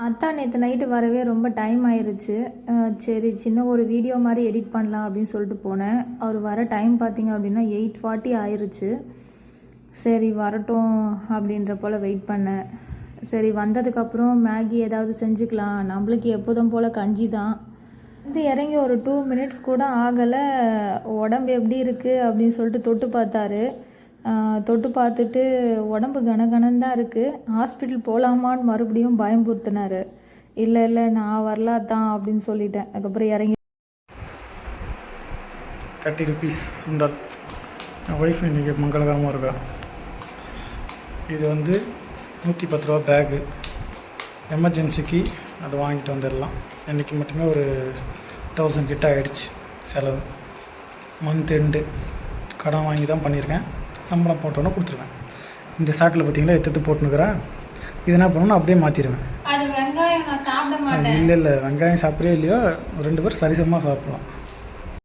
அதான் நேற்று நைட்டு வரவே ரொம்ப டைம் ஆயிருச்சு. சரி சின்ன ஒரு வீடியோ மாதிரி எடிட் பண்ணலாம் அப்படின்னு சொல்லிட்டு போனேன். அவர் வர டைம் பார்த்தீங்க அப்படின்னா 8:40 ஆயிருச்சு. சரி வரட்டும் அப்படின்ற போல் வெயிட் பண்ணேன். சரி வந்ததுக்கப்புறம் மேகி ஏதாவது செஞ்சுக்கலாம், நம்மளுக்கு எப்போதும் போல் கஞ்சி தான். வந்து இறங்கி ஒரு 2 மினிட்ஸ் கூட ஆகலை. உடம்பு எப்படி இருக்குது அப்படின்னு சொல்லிட்டு தொட்டு பார்த்தாரு. தொட்டு பார்த்துட்டு உடம்பு கனகனன்னு தான் இருக்குது, ஹாஸ்பிட்டல் போகலாமான்னு மறுபடியும் பயம்புறுத்தினார். இல்லை இல்லை நான் வரலாதான் அப்படின்னு சொல்லிட்டேன். அதுக்கப்புறம் இறங்கி 30 rupees சுண்டல். என் ஒய்ஃப் இன்றைக்கி மங்களகரமாக இருக்கா. இது வந்து 110 ரூபா பேகு. எமர்ஜென்சிக்கு அதை வாங்கிட்டு வந்துடலாம். இன்றைக்கி மட்டுமே ஒரு 1000 கிட்ட ஆகிடுச்சு செலவு. மந்த் எண்டு கடன் வாங்கி தான் பண்ணியிருக்கேன். சம்பளம் போட்டோன்னே கொடுத்துருவேன். இந்த சாக்கில் பார்த்தீங்களா எடுத்து போட்டுனுக்குறேன். இது என்ன பண்ணணும், அப்படியே மாற்றிடுவேன். அது வெங்காயம் நான் சாப்பிட மாட்டேன். இல்லை வெங்காயம் சாப்பிட்றே இல்லையோ 2 பேர் சரிசமமாக சாப்பிட்லாம்.